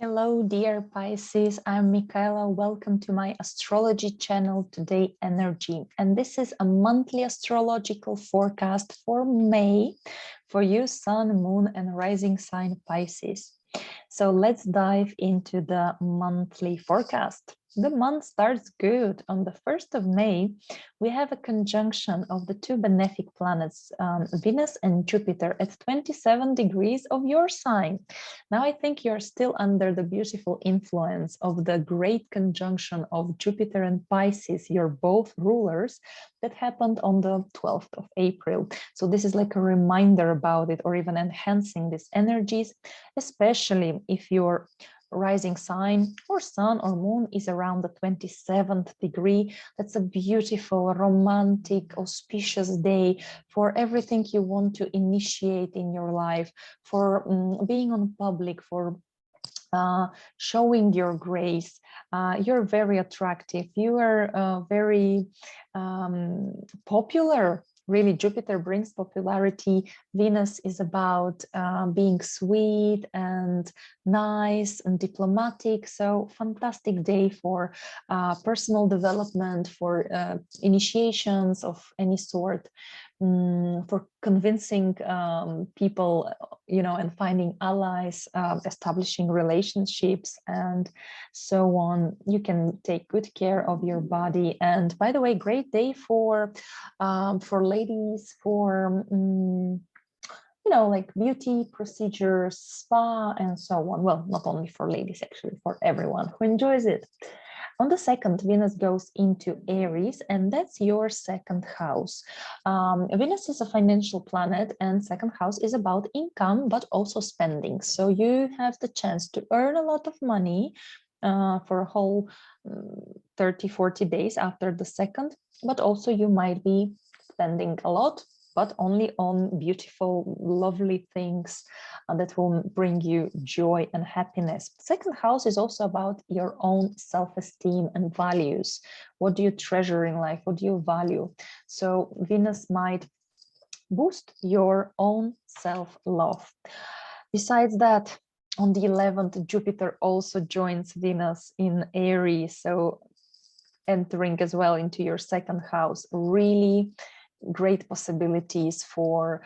Hello, dear Pisces. I'm Michaela. Welcome to my astrology channel, Today Energy. And this is a monthly astrological forecast for May for you, Sun, Moon, and Rising sign Pisces. So let's dive into the monthly forecast. The month starts good. On the 1st of May, we have a conjunction of the two benefic planets, Venus and Jupiter, at 27 degrees of your sign. Now, I think you're still under the beautiful influence of the great conjunction of Jupiter and Pisces, you're both rulers, that happened on the 12th of April. So this is like a reminder about it, or even enhancing these energies, especially if your rising sign or sun or moon is around the 27th degree. That's a beautiful, romantic, auspicious day for everything you want to initiate in your life, for being on public, for showing your grace. You're very attractive. You are very popular. Really, Jupiter brings popularity. Venus is about being sweet and nice and diplomatic. So fantastic day for personal development, for initiations of any sort, for convincing people, and finding allies, establishing relationships, and so on. You can take good care of your body. And by the way, great day for ladies, for like beauty procedures, spa, and so on. Well, not only for ladies, actually, for everyone who enjoys it. On the 2nd, Venus goes into Aries, and that's your second house. Venus is a financial planet, and second house is about income, but also spending. So you have the chance to earn a lot of money for a whole 30, 40 days after the second, but also you might be spending a lot, but only on beautiful, lovely things that will bring you joy and happiness. Second house is also about your own self-esteem and values. What do you treasure in life? What do you value? So Venus might boost your own self-love. Besides that, on the 11th, Jupiter also joins Venus in Aries, so entering as well into your second house. Really great possibilities for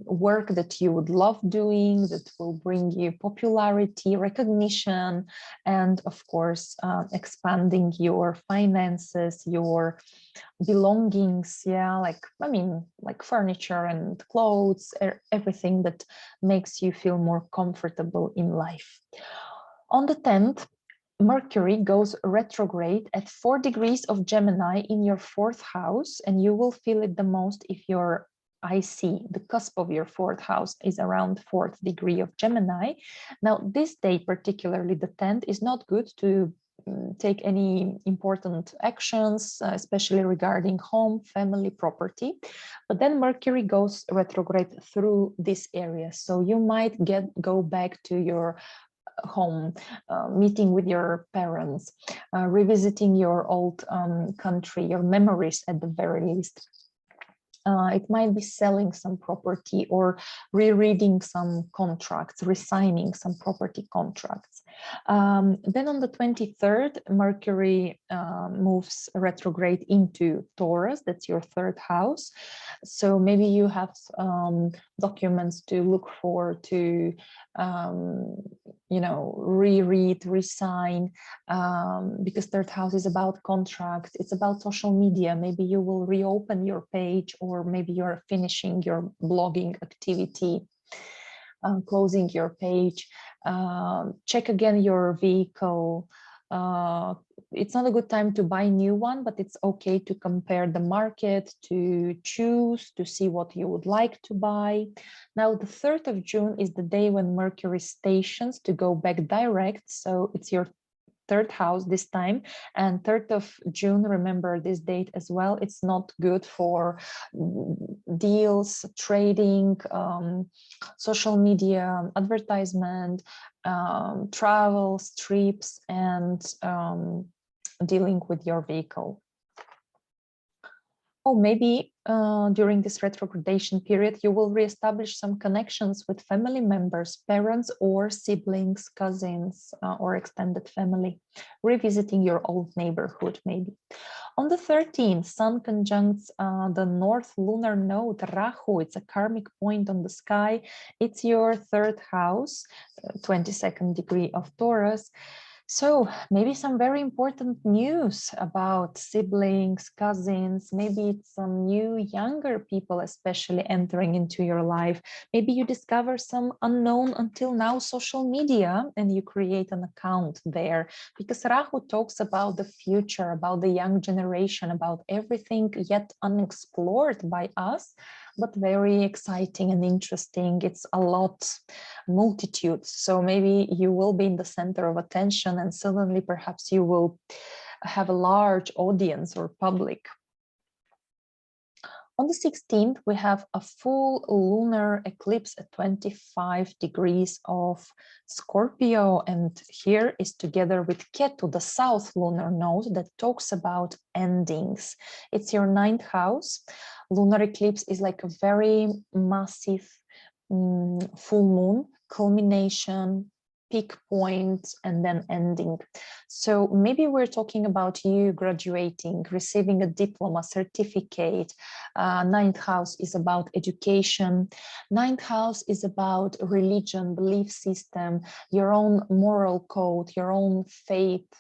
work that you would love doing, that will bring you popularity, recognition, and of course, expanding your finances, your belongings. Yeah, like furniture and clothes, everything that makes you feel more comfortable in life. On the 10th, Mercury goes retrograde at 4 degrees of Gemini in your 4th house, and you will feel it the most if your IC, the cusp of your 4th house, is around 4th degree of Gemini. Now, this day, particularly the 10th, is not good to take any important actions, especially regarding home, family, property. But then Mercury goes retrograde through this area, so you might go back to your home, meeting with your parents, revisiting your old country, your memories at the very least. It might be selling some property or rereading some contracts, resigning some property contracts. Then on the 23rd, Mercury moves retrograde into Taurus. That's your 3rd house. So maybe you have documents to look for, to reread, resign, because 3rd house is about contracts. It's about social media. Maybe you will reopen your page, or maybe you're finishing your blogging activity, closing your page. Check again your vehicle. It's not a good time to buy a new one, but it's okay to compare the market, to choose, to see what you would like to buy. Now, the 3rd of June is the day when Mercury stations to go back direct. So it's your 3rd house this time, and 3rd of June, remember this date as well. It's not good for deals, trading, social media, advertisement, travels, trips, and dealing with your vehicle. Oh, maybe during this retrogradation period, you will reestablish some connections with family members, parents or siblings, cousins, or extended family, revisiting your old neighborhood maybe. On the 13th, Sun conjuncts the North Lunar Node, Rahu. It's a karmic point on the sky. It's your third house, 22nd degree of Taurus. So maybe some very important news about siblings, cousins, maybe it's some new younger people especially entering into your life. Maybe you discover some unknown until now social media and you create an account there, because Rahu talks about the future, about the young generation, about everything yet unexplored by us, but very exciting and interesting. It's a lot, multitudes. So maybe you will be in the center of attention and suddenly perhaps you will have a large audience or public. On the 16th, we have a full lunar eclipse at 25 degrees of Scorpio. And here is together with Ketu, the south lunar node that talks about endings. It's your 9th house. Lunar eclipse is like a very massive full moon, culmination, peak point, and then ending. So maybe we're talking about you graduating, receiving a diploma, certificate. 9th house is about education. 9th house is about religion, belief system, your own moral code, your own faith,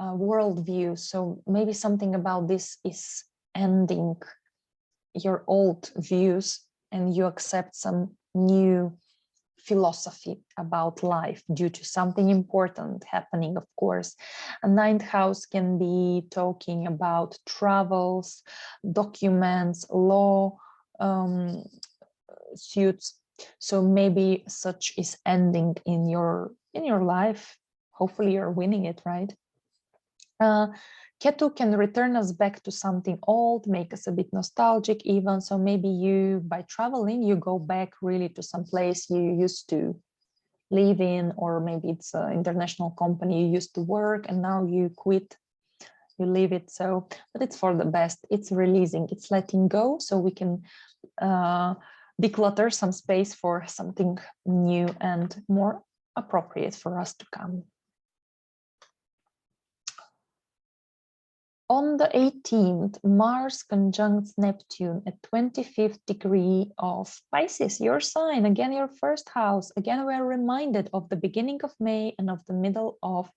worldview. So maybe something about this is ending your old views and you accept some new philosophy about life due to something important happening, of course. A 9th house can be talking about travels, documents, law, suits. So maybe such is ending in your life. Hopefully you're winning it, right? Ketu can return us back to something old, make us a bit nostalgic even. So maybe you, by traveling, you go back really to some place you used to live in, or maybe it's an international company you used to work and now you quit, you leave it. So, but it's for the best. It's releasing, it's letting go, so we can declutter some space for something new and more appropriate for us to come. On the 18th, Mars conjuncts Neptune at 25th degree of Pisces, your sign, again, your first house. Again, we're reminded of the beginning of May and of the middle of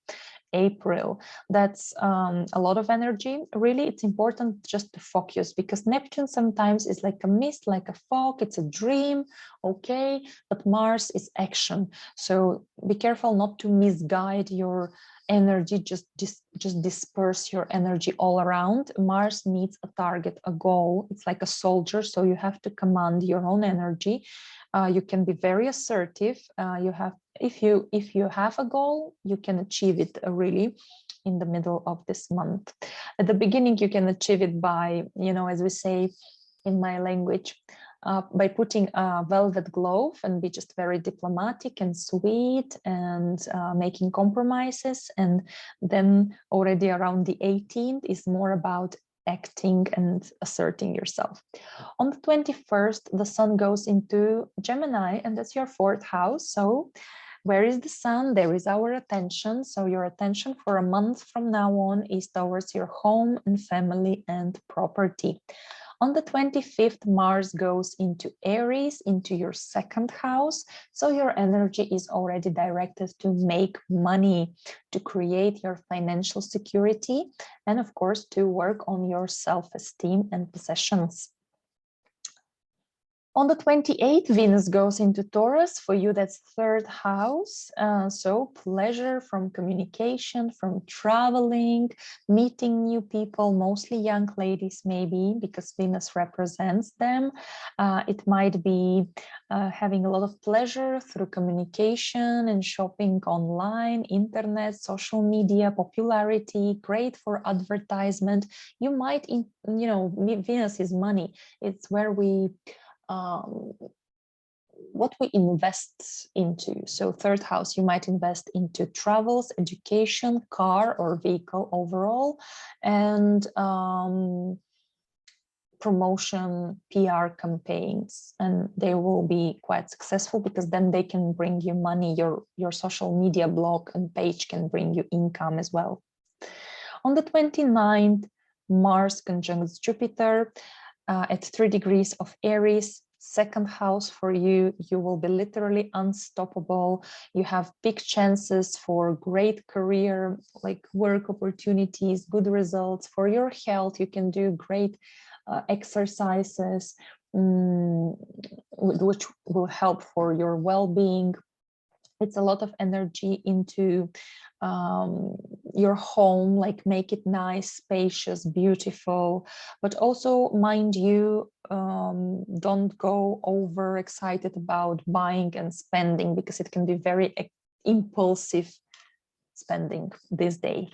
April. That's a lot of energy. Really, it's important just to focus, because Neptune sometimes is like a mist, like a fog. It's a dream, okay, but Mars is action. So be careful not to misguide your energy, just disperse your energy all around. Mars needs a target, a goal. It's like a soldier, so you have to command your own energy. You can be very assertive. If you have a goal, you can achieve it really in the middle of this month. At the beginning, you can achieve it by, as we say in my language, by putting a velvet glove and be just very diplomatic and sweet and making compromises. And then already around the 18th is more about acting and asserting yourself. On the 21st, the sun goes into Gemini, and that's your 4th house. So where is the sun? There is our attention. So your attention for a month from now on is towards your home and family and property. On the 25th, Mars goes into Aries, into your 2nd house. So your energy is already directed to make money, to create your financial security, and of course, to work on your self-esteem and possessions. On the 28th, Venus goes into Taurus. For you, that's 3rd house. So pleasure from communication, from traveling, meeting new people, mostly young ladies, maybe, because Venus represents them. It might be having a lot of pleasure through communication and shopping online, internet, social media, popularity, great for advertisement. You might, Venus is money. It's where we what we invest into. So 3rd house, you might invest into travels, education, car or vehicle overall, and promotion PR campaigns, and they will be quite successful because then they can bring you money. Your social media blog and page can bring you income as well. On the 29th, Mars conjuncts Jupiter at 3 degrees of Aries, second house for you. You will be literally unstoppable. You have big chances for great career, like work opportunities, good results. For your health, you can do great exercises, which will help for your well-being. It's a lot of energy into your home, like make it nice, spacious, beautiful, but also, mind you, don't go over excited about buying and spending, because it can be very impulsive spending this day.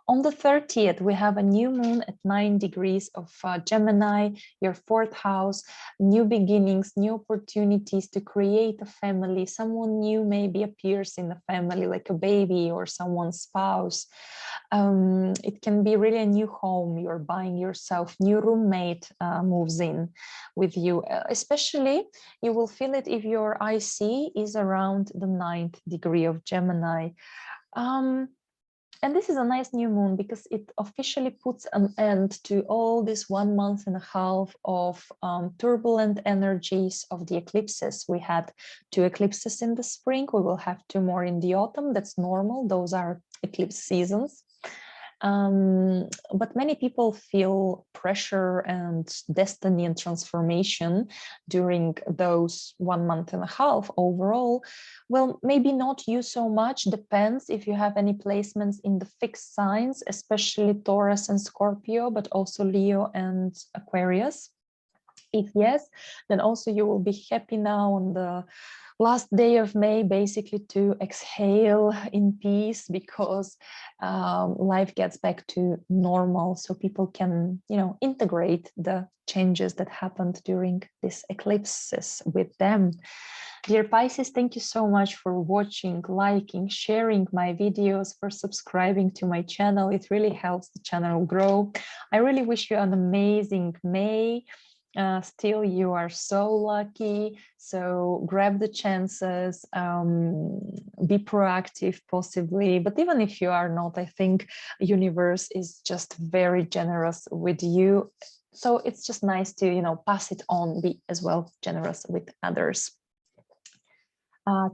On the 30th, we have a new moon at 9 degrees of Gemini, your 4th house, new beginnings, new opportunities to create a family. Someone new maybe appears in the family, like a baby or someone's spouse. It can be really a new home you're buying yourself, new roommate moves in with you. Especially, you will feel it if your IC is around the 9th degree of Gemini. And this is a nice new moon because it officially puts an end to all this 1.5 months of turbulent energies of the eclipses. We had 2 eclipses in the spring. We will have 2 more in the autumn. That's normal. Those are eclipse seasons. But many people feel pressure and destiny and transformation during those 1.5 months overall. Well, maybe not you so much, depends if you have any placements in the fixed signs, especially Taurus and Scorpio, but also Leo and Aquarius. If yes, then also you will be happy now on the last day of May, basically to exhale in peace, because life gets back to normal, so people can, integrate the changes that happened during these eclipses with them. Dear Pisces, thank you so much for watching, liking, sharing my videos, for subscribing to my channel. It really helps the channel grow. I really wish you an amazing May. Still, you are so lucky, so grab the chances, be proactive possibly, but even if you are not, I think universe is just very generous with you, so it's just nice to pass it on, be as well generous with others.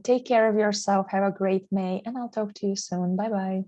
Take care of yourself, have a great May, and I'll talk to you soon. Bye bye.